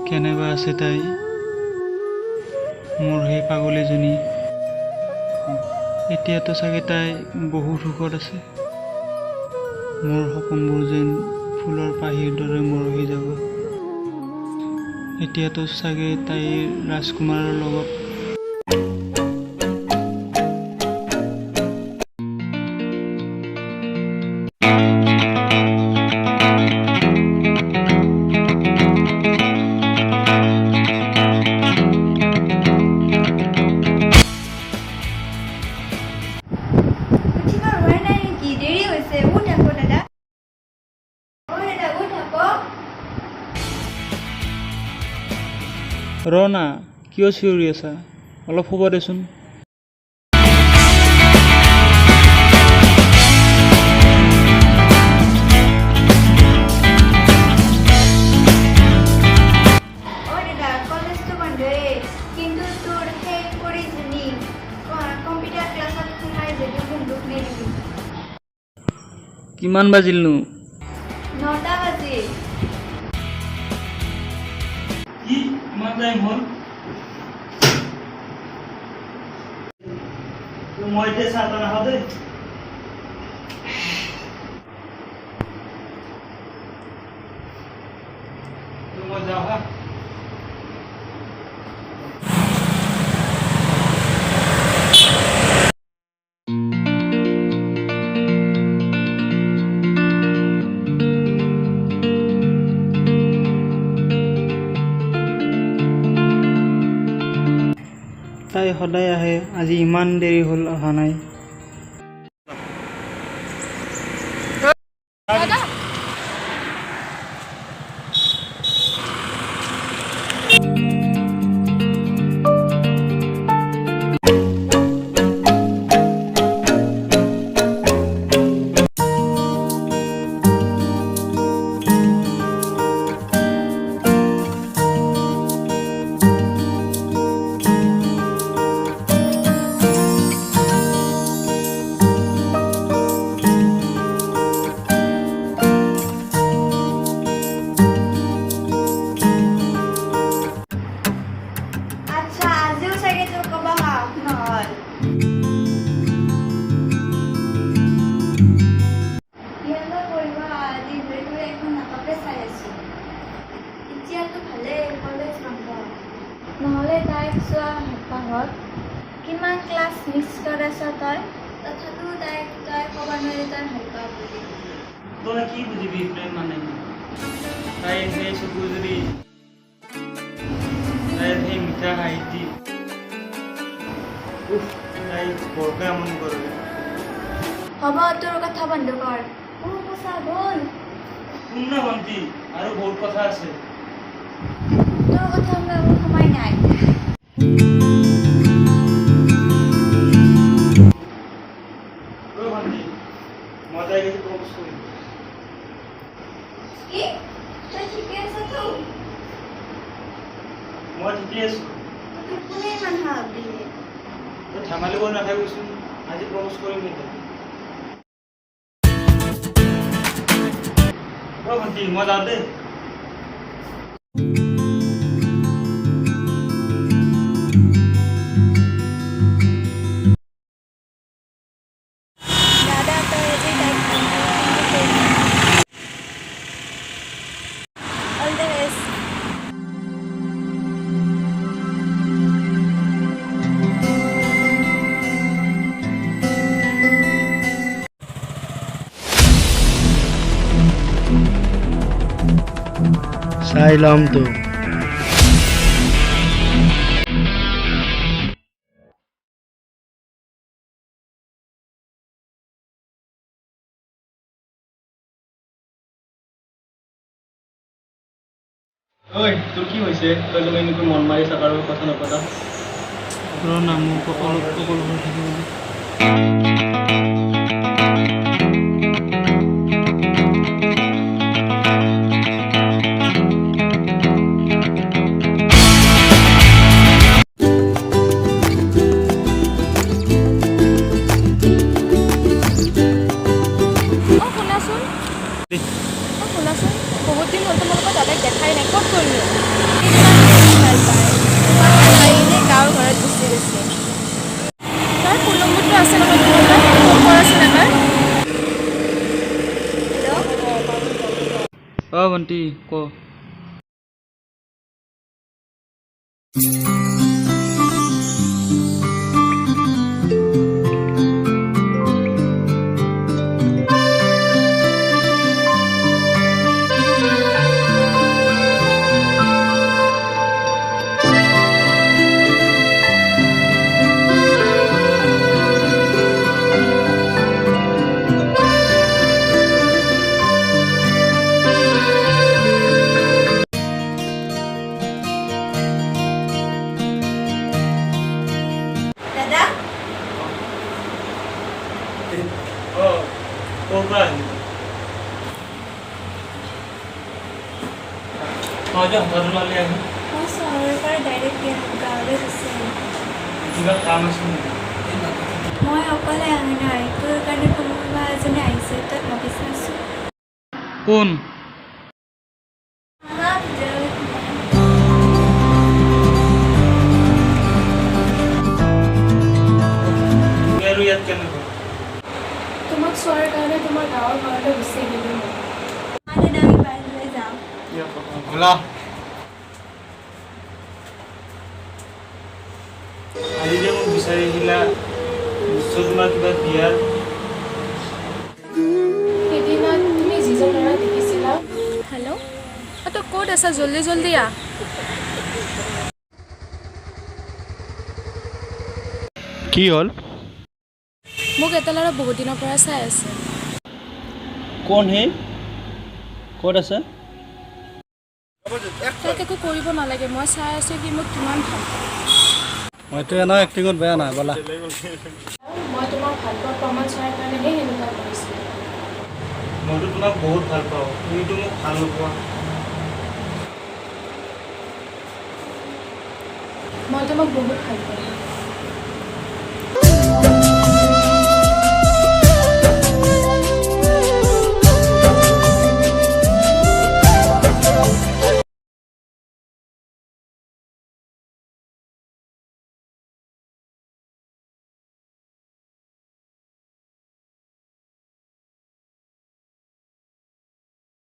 কেনেবা আছে তাই মোৰ সেই পাগলীজনী এতিয়াতো চাগে তাই বহুত সুখত আছে মোৰ সপোনবোৰ যেন ফুলৰ পাহিৰ দৰে মৰহি যাব এতিয়াতো চাগে তাই ৰাজকুমাৰৰ লগত ৰণা কিয় চিঞৰি আছা অলপ শুব দেচোন কিমান বাজিলনো 9টা বাজিল কি ইমান টাইম হ'ল মই এতিয়া চাহ তাহ নাখাওঁ দেই মই যাওঁ হা তাই সদায় আহে আজি ইমান দেৰি হ'ল অহা নাই নহ'লে তাইক চোৱা সপ্তাহত কিমান ক্লাছ মিছ কৰাইছ তই তথাপিও তই ক'ব নোৱাৰি তই ভাল পাৱ বুলি তই কি বুজিবি প্ৰেম মানে তাই সেই চকুজুৰি তাইৰ সেই মিঠা হাঁহিটি তাই বৰকৈ আমনি কৰে হ'ব তোৰ কথা বন্ধ কৰ সঁচা বল শুন না ভণ্টি আৰু বহুত কথা আছে তোৰ কথা শুনাৰ মোৰ সময় নাই ভণ্টি মই তাইক আজি প্ৰপ'জ কৰিম কি তই ঠিকে আছ তো মই ঠিকেই আছোঁ তোক কোনে ইমান সাহস দিলে তই ধেমালি কৰি নাথাকিবিচোন আজি প্ৰপ'জ কৰিম নেকি ভণ্টি মই যাওঁ দেই দাদা তই আজি তাইক অল দ্য বেষ্ট চাই ল'ম তো ঐ তোৰ কি হৈছে তই তুমি এনেকৈ মন মাৰি থাকাৰ কথা নপতা ৰণা মোক অলপ অকলশৰে থাকিবলৈ শুনাচোন বহুত দিন হ'ল তোমালোকৰ দাদাক দেখাই নাই ক'ত গ'ল বন্তি ক দাদা মই চহৰৰ পৰা ডাইৰেক্ট গাঁৱলৈ গুচি আহিলোঁ। মই অকলে অহা নাই, তোৰ কাৰণে কোনোবা এজনী আহিছে, তই ভাবি চাচোন। কোন আৰু ইয়াত কেনেকৈ তোমাক চোৱাৰ কাৰণে তোমাৰ গাঁৱৰ ঘৰলৈ গুচি আহিলোঁ। দাদা আমি বাহিৰলৈ যাওঁ। ব'লা আজি যে মোক বিচাৰি আহিলা নিশ্চয় তোমাৰ কিবা বিয়াৰ সেইদিনা তুমি যিজন ল'ৰা দেখিছিলা। হেল্ল' তই ক'ত আছা? জল্দি জল্দি আহ। কি হ'ল মোক এটা ল'ৰা বহুত দিনৰ পৰা চাই আছে। কোন হে ক'ত আছে তাক একো কৰিব নালাগে, মই চাই আছোঁ সি মোক কিমান ভাল পায়। মইতো এনেও এক্টিঙত বেয়া নাই ব'লা মই তোমাক ভাল পোৱা প্ৰমাণ চোৱাৰ কাৰণেহে সেনেকুৱা কৰিছিলোঁ। মইতো তোমাক বহুত ভাল পাওঁ, তুমিতো মোক ভাল নোপোৱা। মই তোমাক বহুত ভাল পাওঁ।